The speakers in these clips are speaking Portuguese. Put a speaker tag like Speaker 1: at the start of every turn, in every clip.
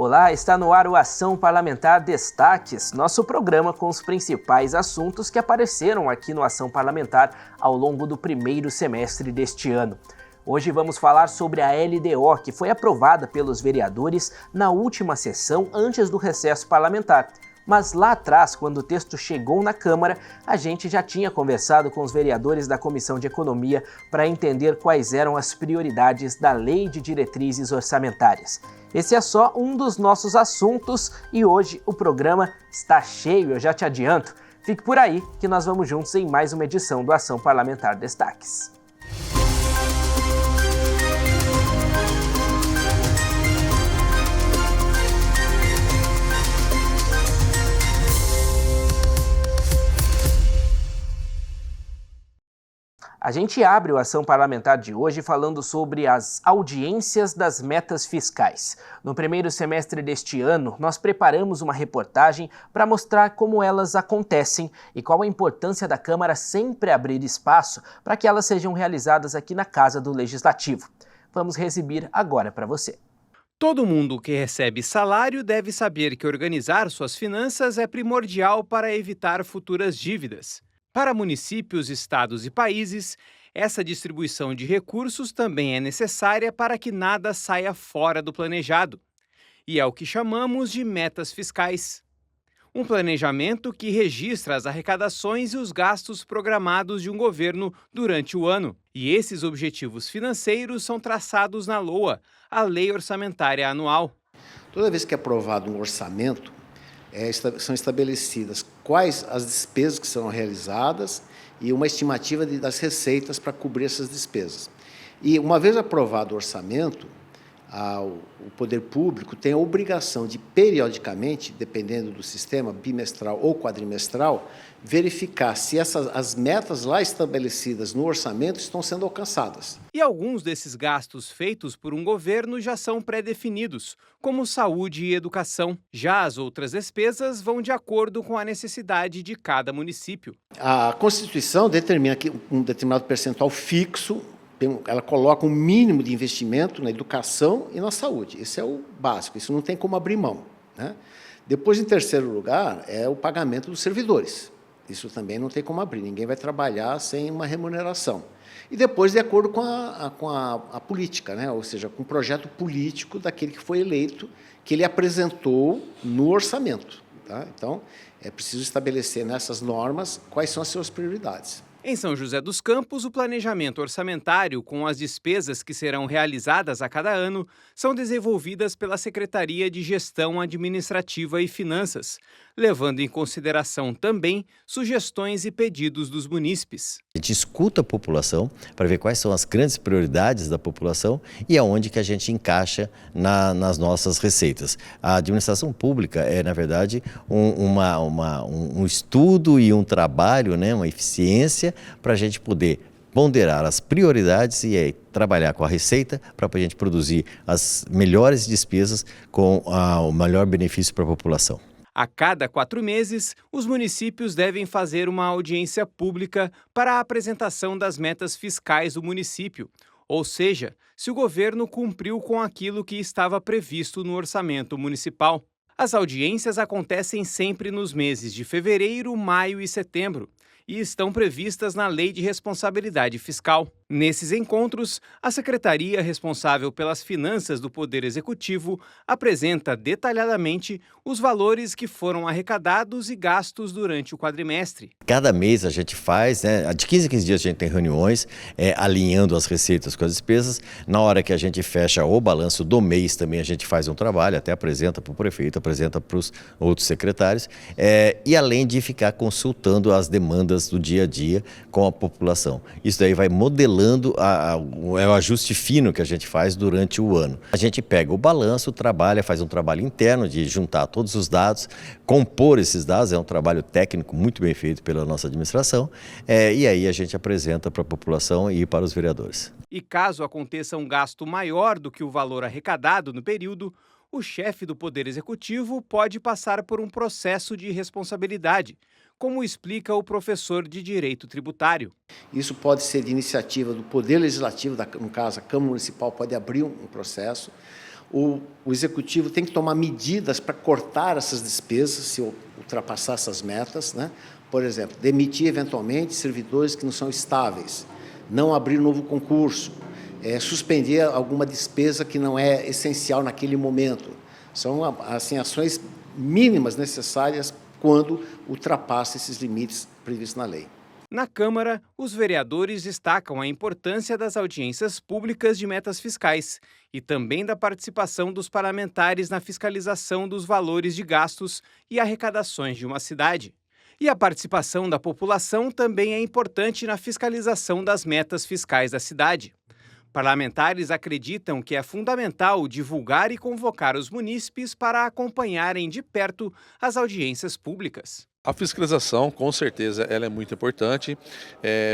Speaker 1: Olá, está no ar o Ação Parlamentar Destaques, nosso programa com os principais assuntos que apareceram aqui no Ação Parlamentar ao longo do primeiro semestre deste ano. Hoje vamos falar sobre a LDO, que foi aprovada pelos vereadores na última sessão antes do recesso parlamentar. Mas lá atrás, quando o texto chegou na Câmara, a gente já tinha conversado com os vereadores da Comissão de Economia para entender quais eram as prioridades da Lei de Diretrizes Orçamentárias. Esse é só um dos nossos assuntos e hoje o programa está cheio, eu já te adianto. Fique por aí que nós vamos juntos em mais uma edição do Ação Parlamentar Destaques. A gente abre o Ação Parlamentar de hoje falando sobre as audiências das metas fiscais. No primeiro semestre deste ano, nós preparamos uma reportagem para mostrar como elas acontecem e qual a importância da Câmara sempre abrir espaço para que elas sejam realizadas aqui na Casa do Legislativo. Vamos exibir agora para você.
Speaker 2: Todo mundo que recebe salário deve saber que organizar suas finanças é primordial para evitar futuras dívidas. Para municípios, estados e países, essa distribuição de recursos também é necessária para que nada saia fora do planejado. E é o que chamamos de metas fiscais. Um planejamento que registra as arrecadações e os gastos programados de um governo durante o ano. E esses objetivos financeiros são traçados na LOA, a Lei Orçamentária Anual.
Speaker 3: Toda vez que é aprovado um orçamento, são estabelecidas quais as despesas que serão realizadas e uma estimativa das receitas para cobrir essas despesas. E, uma vez aprovado o orçamento, o poder público tem a obrigação de, periodicamente, dependendo do sistema, bimestral ou quadrimestral, verificar se as metas lá estabelecidas no orçamento estão sendo alcançadas.
Speaker 2: E alguns desses gastos feitos por um governo já são pré-definidos, como saúde e educação. Já as outras despesas vão de acordo com a necessidade de cada município.
Speaker 3: A Constituição determina que um determinado percentual fixo, ela coloca um mínimo de investimento na educação e na saúde. Esse é o básico, isso não tem como abrir mão, né? Depois, em terceiro lugar, é o pagamento dos servidores. Isso também não tem como abrir, ninguém vai trabalhar sem uma remuneração. E depois, de acordo com a política, né? Ou seja, com o projeto político daquele que foi eleito, que ele apresentou no orçamento. Tá? Então, é preciso estabelecer nessas normas quais são as suas prioridades.
Speaker 2: Em São José dos Campos, o planejamento orçamentário com as despesas que serão realizadas a cada ano são desenvolvidas pela Secretaria de Gestão Administrativa e Finanças, levando em consideração também sugestões e pedidos dos munícipes.
Speaker 4: A gente escuta a população para ver quais são as grandes prioridades da população e aonde que a gente encaixa nas nossas receitas. A administração pública é, na verdade, um estudo e um trabalho, né, uma eficiência para a gente poder ponderar as prioridades e aí, trabalhar com a receita para a gente produzir as melhores despesas com o melhor benefício para a população.
Speaker 2: A cada 4 meses, os municípios devem fazer uma audiência pública para a apresentação das metas fiscais do município, ou seja, se o governo cumpriu com aquilo que estava previsto no orçamento municipal. As audiências acontecem sempre nos meses de fevereiro, maio e setembro e estão previstas na Lei de Responsabilidade Fiscal. Nesses encontros, a secretaria responsável pelas finanças do Poder Executivo apresenta detalhadamente os valores que foram arrecadados e gastos durante o quadrimestre.
Speaker 4: Cada mês a gente faz, né, de 15 em 15 dias a gente tem reuniões, alinhando as receitas com as despesas. Na hora que a gente fecha o balanço do mês também a gente faz um trabalho, até apresenta para o prefeito, apresenta para os outros secretários, e além de ficar consultando as demandas do dia a dia com a população. Isso daí vai modelando é o ajuste fino que a gente faz durante o ano. A gente pega o balanço, trabalha, faz um trabalho interno de juntar todos os dados, compor esses dados, é um trabalho técnico muito bem feito pela nossa administração, e aí a gente apresenta para a população e para os vereadores.
Speaker 2: E caso aconteça um gasto maior do que o valor arrecadado no período, o chefe do Poder Executivo pode passar por um processo de responsabilidade, como explica o professor de Direito Tributário.
Speaker 3: Isso pode ser de iniciativa do Poder Legislativo, no caso a Câmara Municipal pode abrir um processo, o executivo tem que tomar medidas para cortar essas despesas, se ultrapassar essas metas, né? Por exemplo, demitir eventualmente servidores que não são estáveis, não abrir novo concurso, suspender alguma despesa que não é essencial naquele momento. São assim, ações mínimas necessárias quando ultrapassa esses limites previstos na lei.
Speaker 2: Na Câmara, os vereadores destacam a importância das audiências públicas de metas fiscais e também da participação dos parlamentares na fiscalização dos valores de gastos e arrecadações de uma cidade. E a participação da população também é importante na fiscalização das metas fiscais da cidade. Parlamentares acreditam que é fundamental divulgar e convocar os munícipes para acompanharem de perto as audiências públicas.
Speaker 5: A fiscalização, com certeza, ela é muito importante,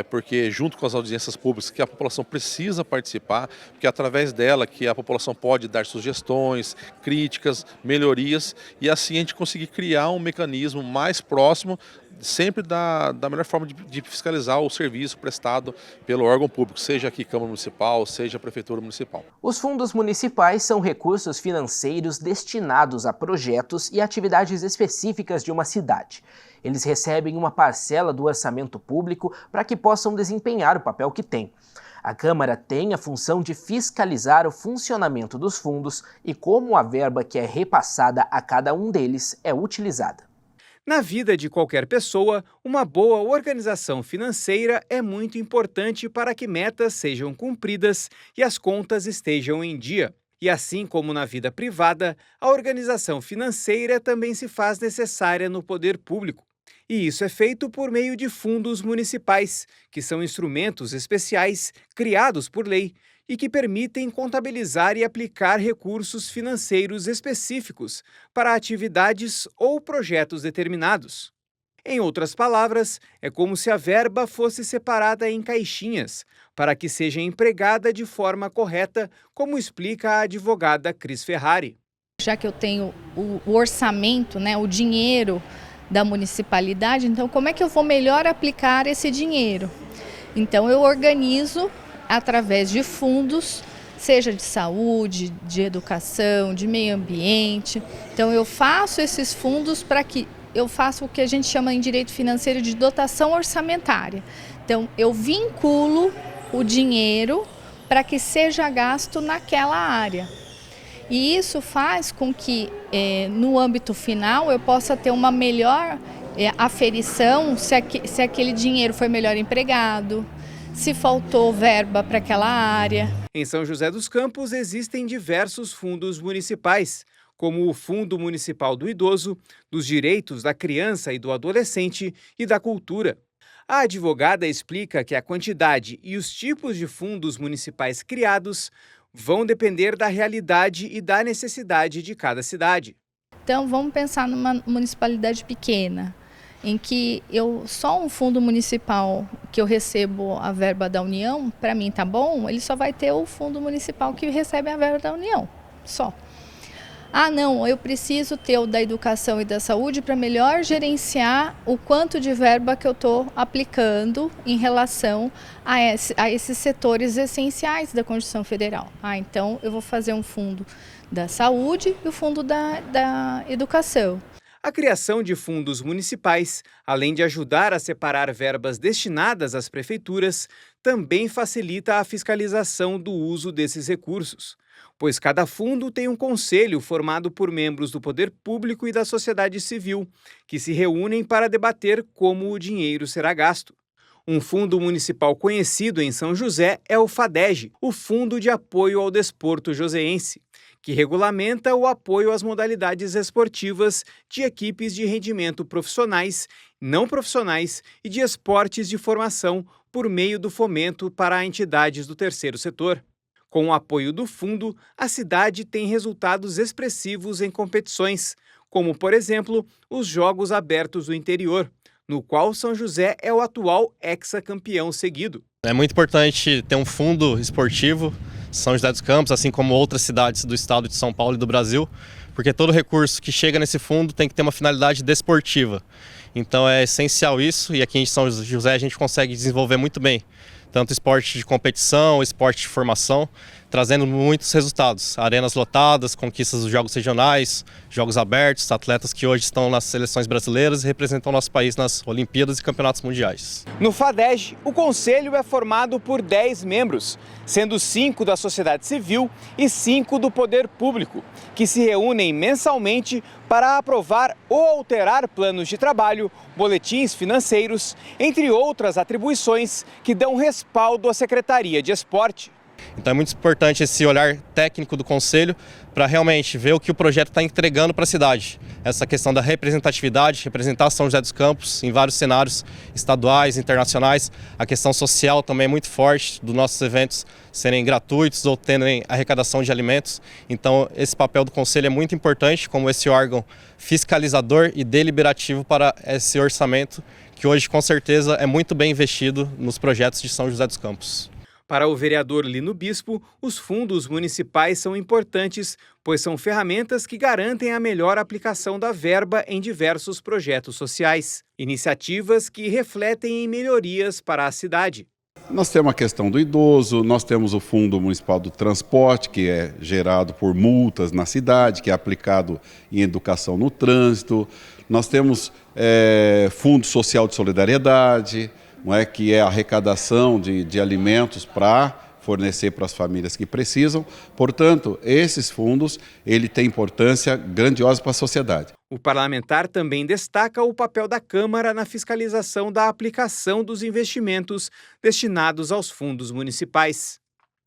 Speaker 5: porque junto com as audiências públicas que a população precisa participar, porque é através dela que a população pode dar sugestões, críticas, melhorias, e assim a gente conseguir criar um mecanismo mais próximo, sempre da melhor forma de fiscalizar o serviço prestado pelo órgão público, seja aqui Câmara Municipal, seja a Prefeitura Municipal.
Speaker 1: Os fundos municipais são recursos financeiros destinados a projetos e atividades específicas de uma cidade. Eles recebem uma parcela do orçamento público para que possam desempenhar o papel que têm. A Câmara tem a função de fiscalizar o funcionamento dos fundos e como a verba que é repassada a cada um deles é utilizada.
Speaker 2: Na vida de qualquer pessoa, uma boa organização financeira é muito importante para que metas sejam cumpridas e as contas estejam em dia. E assim como na vida privada, a organização financeira também se faz necessária no poder público. E isso é feito por meio de fundos municipais, que são instrumentos especiais criados por lei e que permitem contabilizar e aplicar recursos financeiros específicos para atividades ou projetos determinados. Em outras palavras, é como se a verba fosse separada em caixinhas, para que seja empregada de forma correta, como explica a advogada Cris Ferrari.
Speaker 6: Já que eu tenho o orçamento, o dinheiro da municipalidade, então como é que eu vou melhor aplicar esse dinheiro? Então eu organizo através de fundos, seja de saúde, de educação, de meio ambiente. Então eu faço esses fundos para que eu faça o que a gente chama em direito financeiro de dotação orçamentária. Então eu vinculo o dinheiro para que seja gasto naquela área. E isso faz com que no âmbito final eu possa ter uma melhor aferição se aquele dinheiro foi melhor empregado, se faltou verba para aquela área.
Speaker 2: Em São José dos Campos existem diversos fundos municipais, como o Fundo Municipal do Idoso, dos Direitos da Criança e do Adolescente e da Cultura. A advogada explica que a quantidade e os tipos de fundos municipais criados vão depender da realidade e da necessidade de cada cidade.
Speaker 6: Então vamos pensar numa municipalidade pequena, em que só um fundo municipal que eu recebo a verba da União, para mim tá bom, ele só vai ter o fundo municipal que recebe a verba da União, só. Ah, não, eu preciso ter o da educação e da saúde para melhor gerenciar o quanto de verba que eu estou aplicando em relação a esses setores essenciais da Constituição Federal. Ah, então eu vou fazer um fundo da saúde e o fundo da educação.
Speaker 2: A criação de fundos municipais, além de ajudar a separar verbas destinadas às prefeituras, também facilita a fiscalização do uso desses recursos, pois cada fundo tem um conselho formado por membros do poder público e da sociedade civil, que se reúnem para debater como o dinheiro será gasto. Um fundo municipal conhecido em São José é o FADEG, o Fundo de Apoio ao Desporto Joseense, que regulamenta o apoio às modalidades esportivas de equipes de rendimento profissionais, não profissionais e de esportes de formação por meio do fomento para entidades do terceiro setor. Com o apoio do fundo, a cidade tem resultados expressivos em competições, como, por exemplo, os Jogos Abertos do Interior, no qual São José é o atual hexacampeão seguido.
Speaker 7: É muito importante ter um fundo esportivo, São José dos Campos, assim como outras cidades do estado de São Paulo e do Brasil, porque todo recurso que chega nesse fundo tem que ter uma finalidade desportiva. Então é essencial isso, e aqui em São José a gente consegue desenvolver muito bem. tanto esporte de competição, esporte de formação, trazendo muitos resultados. Arenas lotadas, conquistas dos jogos regionais, jogos abertos, atletas que hoje estão nas seleções brasileiras e representam nosso país nas Olimpíadas e Campeonatos Mundiais.
Speaker 2: No FADEG, o conselho é formado por 10 membros, sendo 5 da sociedade civil e 5 do poder público, que se reúnem mensalmente para aprovar ou alterar planos de trabalho, boletins financeiros, entre outras atribuições que dão respaldo à Secretaria de Esporte.
Speaker 7: Então é muito importante esse olhar técnico do Conselho para realmente ver o que o projeto está entregando para a cidade. Essa questão da representatividade, representar São José dos Campos em vários cenários estaduais, internacionais. A questão social também é muito forte, dos nossos eventos serem gratuitos ou terem arrecadação de alimentos. Então esse papel do Conselho é muito importante como esse órgão fiscalizador e deliberativo para esse orçamento que hoje com certeza é muito bem investido nos projetos de São José dos Campos.
Speaker 2: Para o vereador Lino Bispo, os fundos municipais são importantes, pois são ferramentas que garantem a melhor aplicação da verba em diversos projetos sociais. Iniciativas que refletem em melhorias para a cidade.
Speaker 8: Nós temos a questão do idoso, nós temos o Fundo Municipal do Transporte, que é gerado por multas na cidade, que é aplicado em educação no trânsito. Nós temos Fundo Social de Solidariedade, não é, que é a arrecadação de alimentos para fornecer para as famílias que precisam. Portanto, esses fundos ele tem importância grandiosa para a sociedade.
Speaker 2: O parlamentar também destaca o papel da Câmara na fiscalização da aplicação dos investimentos destinados aos fundos municipais.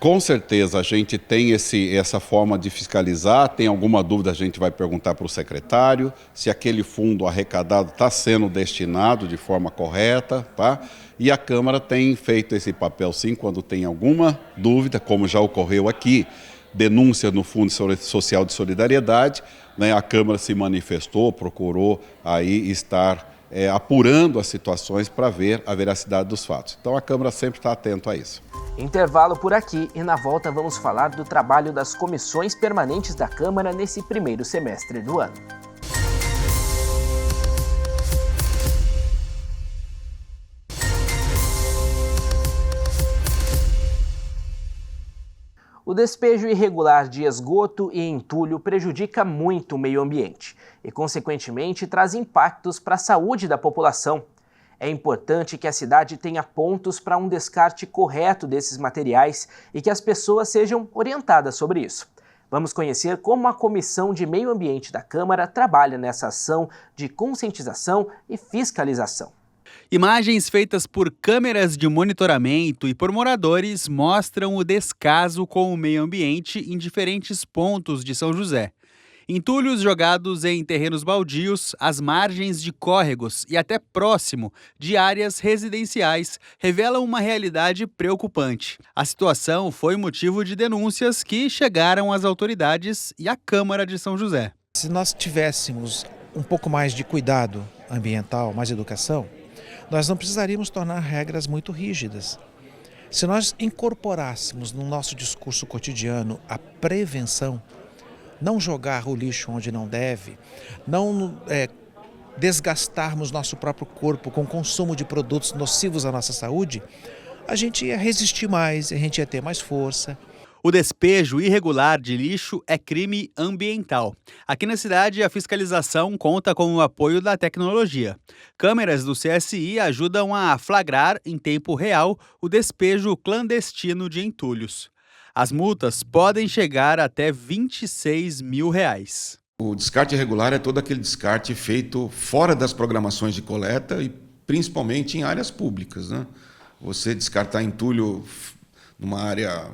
Speaker 8: Com certeza a gente tem essa forma de fiscalizar, tem alguma dúvida a gente vai perguntar para o secretário se aquele fundo arrecadado está sendo destinado de forma correta, tá? E a Câmara tem feito esse papel sim quando tem alguma dúvida, como já ocorreu aqui, denúncia no Fundo Social de Solidariedade, né? A Câmara se manifestou, procurou aí estar apurando as situações para ver a veracidade dos fatos. Então a Câmara sempre está atenta a isso.
Speaker 1: Intervalo por aqui e na volta vamos falar do trabalho das comissões permanentes da Câmara nesse primeiro semestre do ano. O despejo irregular de esgoto e entulho prejudica muito o meio ambiente e, consequentemente, traz impactos para a saúde da população. É importante que a cidade tenha pontos para um descarte correto desses materiais e que as pessoas sejam orientadas sobre isso. Vamos conhecer como a Comissão de Meio Ambiente da Câmara trabalha nessa ação de conscientização e fiscalização.
Speaker 9: Imagens feitas por câmeras de monitoramento e por moradores mostram o descaso com o meio ambiente em diferentes pontos de São José. Entulhos jogados em terrenos baldios, às margens de córregos e até próximo de áreas residenciais revelam uma realidade preocupante. A situação foi motivo de denúncias que chegaram às autoridades e à Câmara de São José.
Speaker 10: Se nós tivéssemos um pouco mais de cuidado ambiental, mais educação, nós não precisaríamos tornar regras muito rígidas. Se nós incorporássemos no nosso discurso cotidiano a prevenção, não jogar o lixo onde não deve, não desgastarmos nosso próprio corpo com o consumo de produtos nocivos à nossa saúde, a gente ia resistir mais, a gente ia ter mais força.
Speaker 9: O despejo irregular de lixo é crime ambiental. Aqui na cidade, a fiscalização conta com o apoio da tecnologia. Câmeras do CSI ajudam a flagrar, em tempo real, o despejo clandestino de entulhos. As multas podem chegar até R$26 mil.
Speaker 11: O descarte irregular é todo aquele descarte feito fora das programações de coleta e principalmente em áreas públicas, né? Você descartar entulho numa área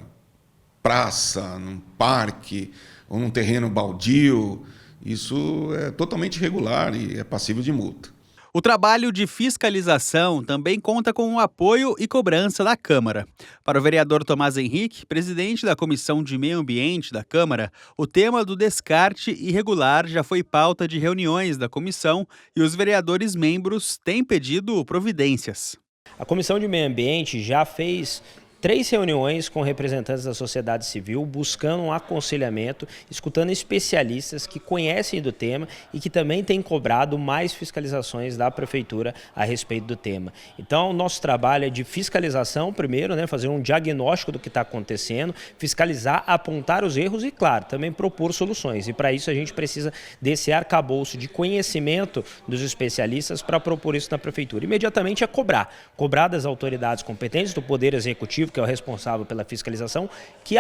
Speaker 11: praça, num parque ou num terreno baldio, isso é totalmente irregular e é passível de multa.
Speaker 9: O trabalho de fiscalização também conta com o apoio e cobrança da Câmara. Para o vereador Tomás Henrique, presidente da Comissão de Meio Ambiente da Câmara, o tema do descarte irregular já foi pauta de reuniões da comissão e os vereadores membros têm pedido providências.
Speaker 12: A Comissão de Meio Ambiente já fez
Speaker 1: 3 reuniões com representantes da sociedade civil, buscando um aconselhamento, escutando especialistas que conhecem do tema e que também têm cobrado mais fiscalizações da Prefeitura a respeito do tema. Então, o nosso trabalho é de fiscalização primeiro, né, fazer um diagnóstico do que está acontecendo, fiscalizar, apontar os erros e, claro, também propor soluções. E para isso a gente precisa desse arcabouço de conhecimento dos especialistas para propor isso na Prefeitura. Imediatamente é cobrar das autoridades competentes, do Poder Executivo, que é o responsável pela fiscalização, que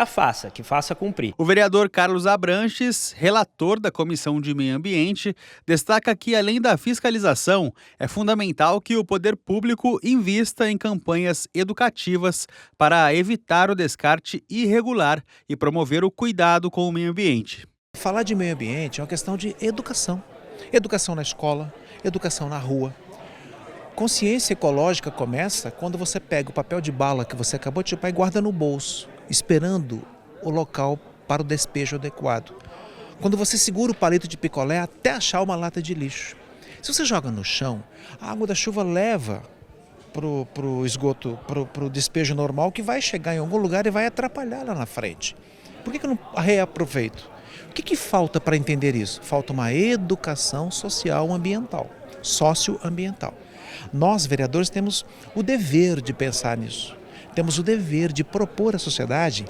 Speaker 1: faça cumprir.
Speaker 9: O vereador Carlos Abranches, relator da Comissão de Meio Ambiente, destaca que, além da fiscalização, é fundamental que o poder público invista em campanhas educativas para evitar o descarte irregular e promover o cuidado com o meio ambiente.
Speaker 10: Falar de meio ambiente é uma questão de educação. Educação na escola, educação na rua. Consciência ecológica começa quando você pega o papel de bala que você acabou de chupar e guarda no bolso, esperando o local para o despejo adequado. Quando você segura o palito de picolé até achar uma lata de lixo. Se você joga no chão, a água da chuva leva para o esgoto, para o despejo normal, que vai chegar em algum lugar e vai atrapalhar lá na frente. Por que eu não reaproveito? O que falta para entender isso? Falta uma educação social ambiental, socioambiental. Nós, vereadores, temos o dever de pensar nisso. Temos o dever de propor à sociedade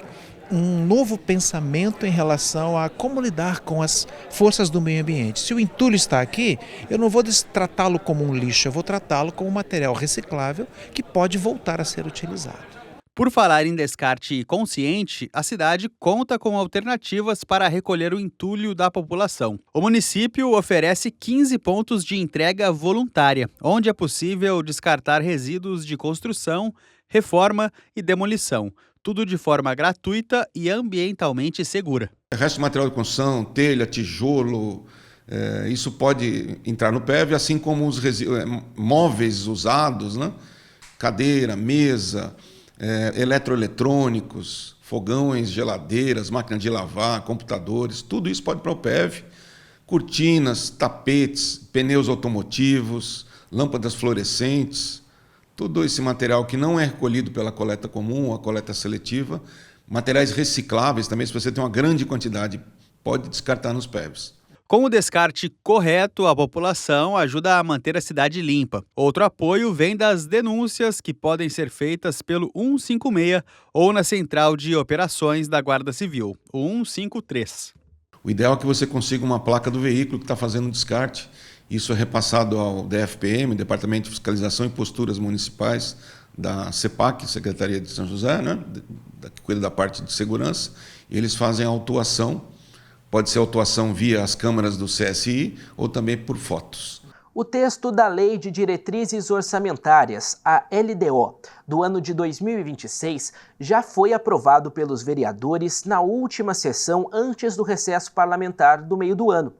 Speaker 10: um novo pensamento em relação a como lidar com as forças do meio ambiente. Se o entulho está aqui, eu não vou tratá-lo como um lixo, eu vou tratá-lo como um material reciclável que pode voltar a ser utilizado.
Speaker 9: Por falar em descarte consciente, a cidade conta com alternativas para recolher o entulho da população. O município oferece 15 pontos de entrega voluntária, onde é possível descartar resíduos de construção, reforma e demolição, tudo de forma gratuita e ambientalmente segura.
Speaker 11: Resto de material de construção, telha, tijolo, isso pode entrar no PEV, assim como os móveis usados, né? Cadeira, mesa, eletroeletrônicos, fogões, geladeiras, máquinas de lavar, computadores, tudo isso pode ir para o PEV. Cortinas, tapetes, pneus automotivos, lâmpadas fluorescentes, todo esse material que não é recolhido pela coleta comum ou a coleta seletiva, materiais recicláveis também, se você tem uma grande quantidade, pode descartar nos PEVs.
Speaker 9: Com o descarte correto, a população ajuda a manter a cidade limpa. Outro apoio vem das denúncias que podem ser feitas pelo 156 ou na Central de Operações da Guarda Civil, o 153.
Speaker 11: O ideal é que você consiga uma placa do veículo que está fazendo o descarte. Isso é repassado ao DFPM, Departamento de Fiscalização e Posturas Municipais da CEPAC, Secretaria de São José, né, que cuida da parte de segurança, e eles fazem a autuação. Pode ser autuação via as câmaras do CSI ou também por fotos.
Speaker 1: O texto da Lei de Diretrizes Orçamentárias, a LDO, do ano de 2026, já foi aprovado pelos vereadores na última sessão antes do recesso parlamentar do meio do ano.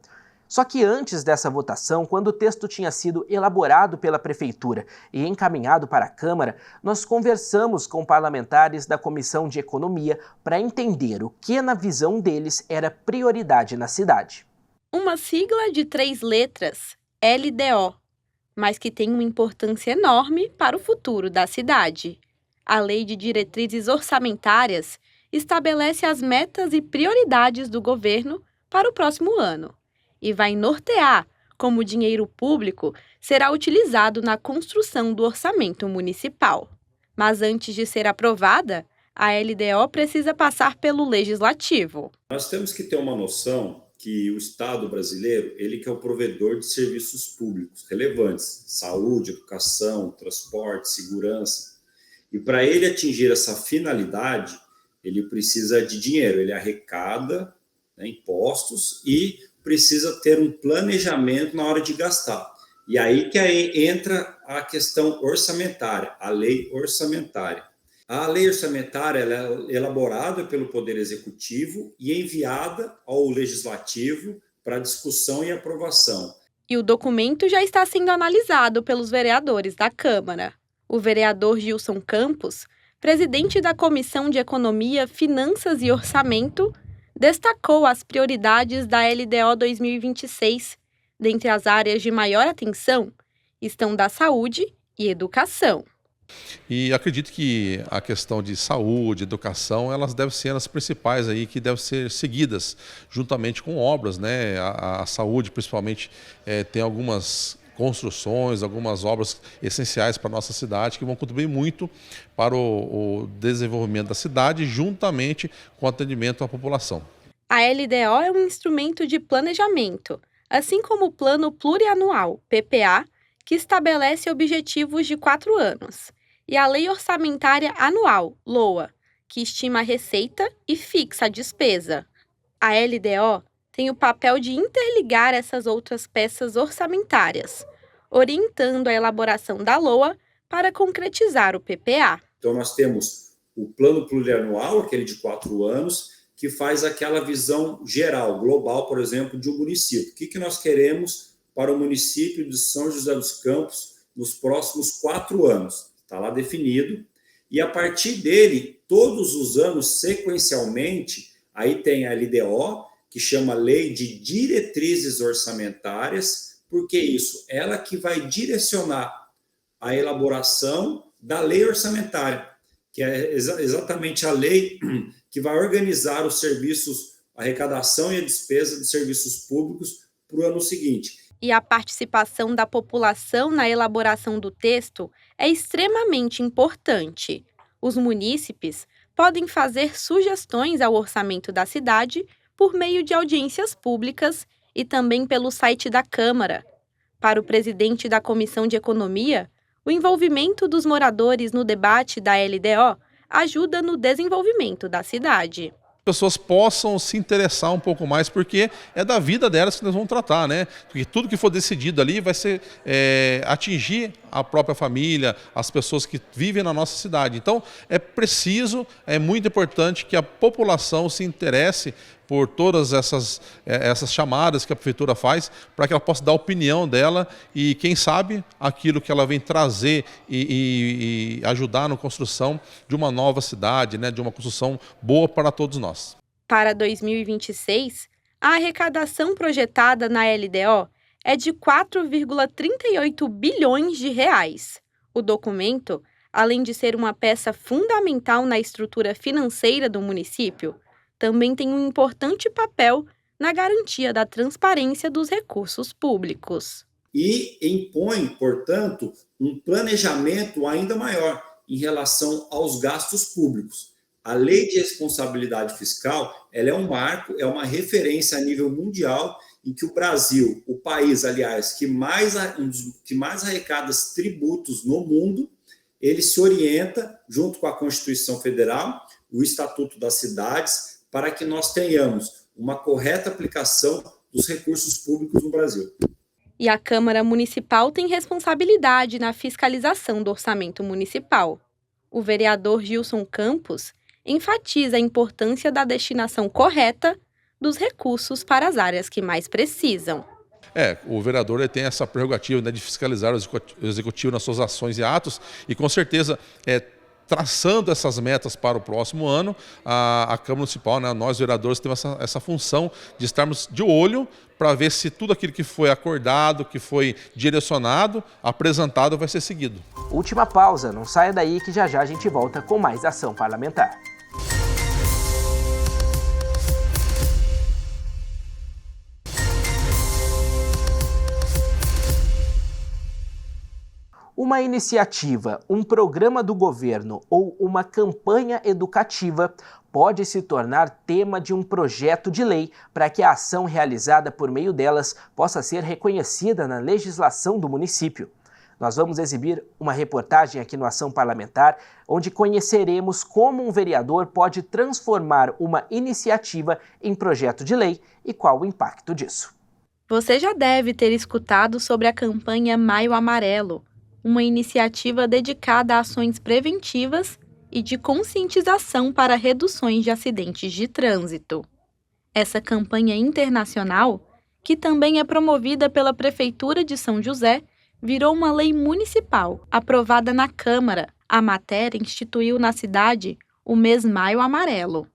Speaker 1: Só que antes dessa votação, quando o texto tinha sido elaborado pela Prefeitura e encaminhado para a Câmara, nós conversamos com parlamentares da Comissão de Economia para entender o que, na visão deles, era prioridade na cidade.
Speaker 12: Uma sigla de 3 letras, LDO, mas que tem uma importância enorme para o futuro da cidade. A Lei de Diretrizes Orçamentárias estabelece as metas e prioridades do governo para o próximo ano e vai nortear como o dinheiro público será utilizado na construção do orçamento municipal. Mas antes de ser aprovada, a LDO precisa passar pelo Legislativo.
Speaker 13: Nós temos que ter uma noção que o Estado brasileiro, ele que é o provedor de serviços públicos relevantes, saúde, educação, transporte, segurança. E para ele atingir essa finalidade, ele precisa de dinheiro, ele arrecada, né, impostos e precisa ter um planejamento na hora de gastar. E aí que entra a questão orçamentária, a lei orçamentária. A lei orçamentária ela é elaborada pelo Poder Executivo e enviada ao Legislativo para discussão e aprovação.
Speaker 12: E o documento já está sendo analisado pelos vereadores da Câmara. O vereador Gilson Campos, presidente da Comissão de Economia, Finanças e Orçamento, destacou as prioridades da LDO 2026. Dentre as áreas de maior atenção estão da saúde e educação.
Speaker 5: E acredito que a questão de saúde, educação, elas devem ser as principais aí que devem ser seguidas juntamente com obras, né? A saúde, principalmente, tem algumas construções, algumas obras essenciais para a nossa cidade que vão contribuir muito para o desenvolvimento da cidade, juntamente com o atendimento à população.
Speaker 12: A LDO é um instrumento de planejamento, assim como o Plano Plurianual, PPA, que estabelece objetivos de 4 anos, e a Lei Orçamentária Anual, LOA, que estima a receita e fixa a despesa. A LDO tem o papel de interligar essas outras peças orçamentárias, orientando a elaboração da LOA para concretizar o PPA.
Speaker 13: Então, nós temos o plano plurianual, aquele de 4 anos, que faz aquela visão geral, global, por exemplo, de um município. O que nós queremos para o município de São José dos Campos nos próximos 4 anos? Está lá definido. E, a partir dele, todos os anos, sequencialmente, aí tem a LDO, que chama Lei de Diretrizes Orçamentárias. Por que isso? Ela que vai direcionar a elaboração da lei orçamentária, que é exatamente a lei que vai organizar os serviços, a arrecadação e a despesa de serviços públicos para o ano seguinte.
Speaker 12: E a participação da população na elaboração do texto é extremamente importante. Os munícipes podem fazer sugestões ao orçamento da cidade por meio de audiências públicas e também pelo site da Câmara. Para o presidente da Comissão de Economia, o envolvimento dos moradores no debate da LDO ajuda no desenvolvimento da cidade.
Speaker 5: Pessoas possam se interessar um pouco mais, porque é da vida delas que nós vamos tratar, né? Porque tudo que for decidido ali vai ser atingir a própria família, as pessoas que vivem na nossa cidade. Então, é muito importante que a população se interesse por todas essas chamadas que a prefeitura faz, para que ela possa dar a opinião dela e, quem sabe, aquilo que ela vem trazer e ajudar na construção de uma nova cidade, né, de uma construção boa para todos nós.
Speaker 12: Para 2026, a arrecadação projetada na LDO é de 4,38 bilhões de reais. O documento, além de ser uma peça fundamental na estrutura financeira do município, também tem um importante papel na garantia da transparência dos recursos públicos.
Speaker 13: E impõe, portanto, um planejamento ainda maior em relação aos gastos públicos. A Lei de Responsabilidade Fiscal, ela é um marco, é uma referência a nível mundial em que o Brasil, o país, aliás, que mais arrecada tributos no mundo, ele se orienta, junto com a Constituição Federal, o Estatuto das Cidades, para que nós tenhamos uma correta aplicação dos recursos públicos no Brasil.
Speaker 12: E a Câmara Municipal tem responsabilidade na fiscalização do orçamento municipal. O vereador Gilson Campos enfatiza a importância da destinação correta dos recursos para as áreas que mais precisam.
Speaker 5: O vereador ele tem essa prerrogativa, né, de fiscalizar o executivo nas suas ações e atos, e com certeza traçando essas metas para o próximo ano, a Câmara Municipal, né, nós vereadores temos essa função de estarmos de olho para ver se tudo aquilo que foi acordado, que foi direcionado, apresentado, vai ser seguido.
Speaker 1: Última pausa, não saia daí que já a gente volta com mais ação parlamentar. Uma iniciativa, um programa do governo ou uma campanha educativa pode se tornar tema de um projeto de lei para que a ação realizada por meio delas possa ser reconhecida na legislação do município. Nós vamos exibir uma reportagem aqui no Ação Parlamentar, onde conheceremos como um vereador pode transformar uma iniciativa em projeto de lei e qual o impacto disso.
Speaker 12: Você já deve ter escutado sobre a campanha Maio Amarelo, uma iniciativa dedicada a ações preventivas e de conscientização para reduções de acidentes de trânsito. Essa campanha internacional, que também é promovida pela Prefeitura de São José, virou uma lei municipal aprovada na Câmara. A matéria instituiu na cidade o mês Maio Amarelo.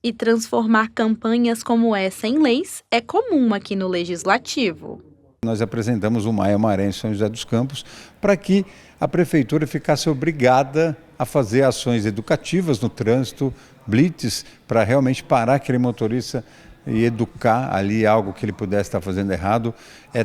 Speaker 12: E transformar campanhas como essa em leis é comum aqui no Legislativo.
Speaker 14: Nós apresentamos o Maio Amaré em São José dos Campos para que a prefeitura ficasse obrigada a fazer ações educativas no trânsito, blitz, para realmente parar aquele motorista e educar ali algo que ele pudesse estar fazendo errado.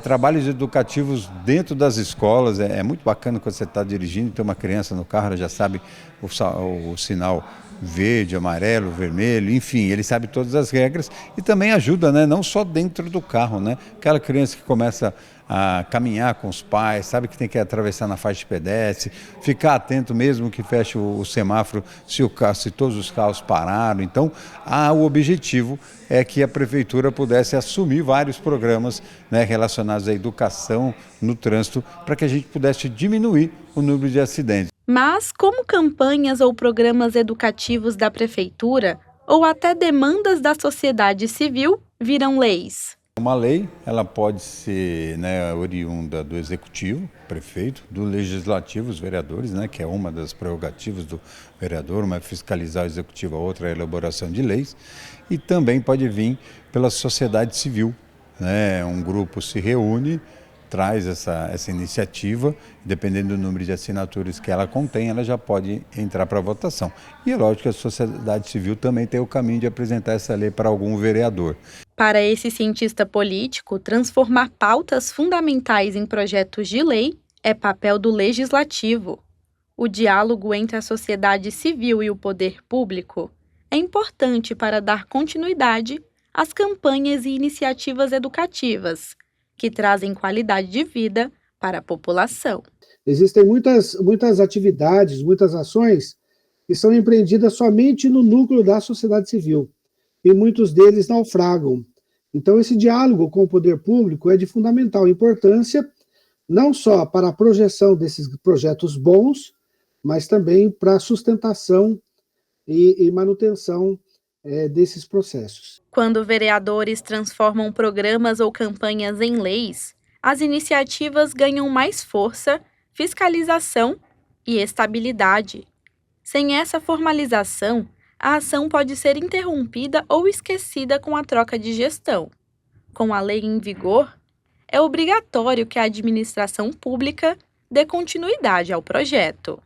Speaker 14: Trabalhos educativos dentro das escolas, é muito bacana quando você está dirigindo, tem uma criança no carro, ela já sabe o sinal verde, amarelo, vermelho, enfim, ele sabe todas as regras e também ajuda, né? Não só dentro do carro, né? Aquela criança que começa a caminhar com os pais, sabe que tem que atravessar na faixa de pedestre, ficar atento mesmo que feche o semáforo se todos os carros pararam. Então, o objetivo é que a prefeitura pudesse assumir vários programas, né, relacionados à educação no trânsito para que a gente pudesse diminuir o número de acidentes.
Speaker 12: Mas como campanhas ou programas educativos da prefeitura ou até demandas da sociedade civil viram leis?
Speaker 14: Uma lei, ela pode ser, né, oriunda do executivo, prefeito, do legislativo, os vereadores, né, que é uma das prerrogativas do vereador, uma é fiscalizar o executivo, a outra é a elaboração de leis, e também pode vir pela sociedade civil, né, um grupo se reúne, traz essa iniciativa, dependendo do número de assinaturas que ela contém, ela já pode entrar para votação. E é lógico que a sociedade civil também tem o caminho de apresentar essa lei para algum vereador.
Speaker 12: Para esse cientista político, transformar pautas fundamentais em projetos de lei é papel do legislativo. O diálogo entre a sociedade civil e o poder público é importante para dar continuidade às campanhas e iniciativas educativas, que trazem qualidade de vida para a população.
Speaker 15: Existem muitas atividades, muitas ações que são empreendidas somente no núcleo da sociedade civil, e muitos deles naufragam. Então, esse diálogo com o poder público é de fundamental importância, não só para a projeção desses projetos bons, mas também para a sustentação e manutenção desses processos.
Speaker 12: Quando vereadores transformam programas ou campanhas em leis, as iniciativas ganham mais força, fiscalização e estabilidade. Sem essa formalização, a ação pode ser interrompida ou esquecida com a troca de gestão. Com a lei em vigor, é obrigatório que a administração pública dê continuidade ao projeto.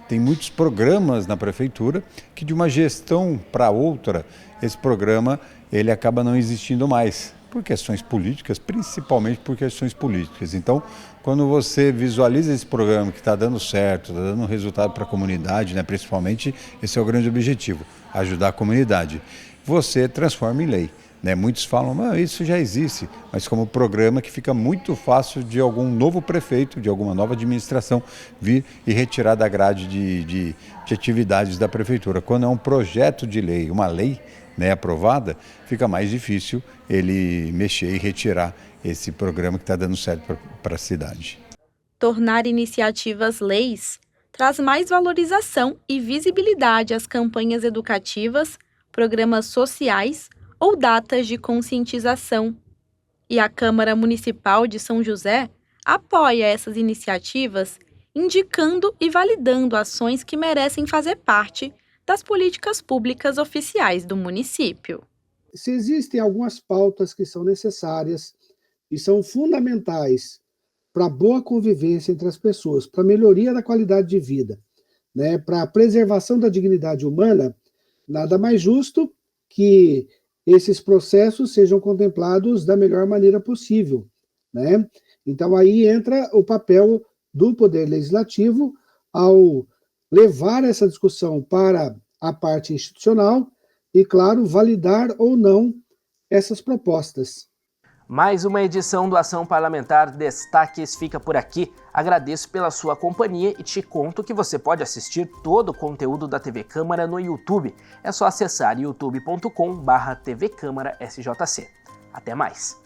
Speaker 14: Tem muitos programas na prefeitura que de uma gestão para outra, esse programa ele acaba não existindo mais, por questões políticas, principalmente por questões políticas. Então, quando você visualiza esse programa que está dando certo, está dando resultado para a comunidade, né, principalmente, esse é o grande objetivo, ajudar a comunidade, você transforma em lei. Muitos falam, isso já existe, mas como programa que fica muito fácil de algum novo prefeito, de alguma nova administração vir e retirar da grade de atividades da prefeitura. Quando é um projeto de lei, uma lei, né, aprovada, fica mais difícil ele mexer e retirar esse programa que está dando certo para a cidade.
Speaker 12: Tornar iniciativas leis traz mais valorização e visibilidade às campanhas educativas, programas sociais ou datas de conscientização. E a Câmara Municipal de São José apoia essas iniciativas, indicando e validando ações que merecem fazer parte das políticas públicas oficiais do município.
Speaker 15: Se existem algumas pautas que são necessárias e são fundamentais para a boa convivência entre as pessoas, para a melhoria da qualidade de vida, né, para a preservação da dignidade humana, nada mais justo que esses processos sejam contemplados da melhor maneira possível, né? Então, aí entra o papel do Poder Legislativo ao levar essa discussão para a parte institucional e, claro, validar ou não essas propostas.
Speaker 1: Mais uma edição do Ação Parlamentar Destaques fica por aqui. Agradeço pela sua companhia e te conto que você pode assistir todo o conteúdo da TV Câmara no YouTube. É só acessar youtube.com/TV Câmara SJC. Até mais!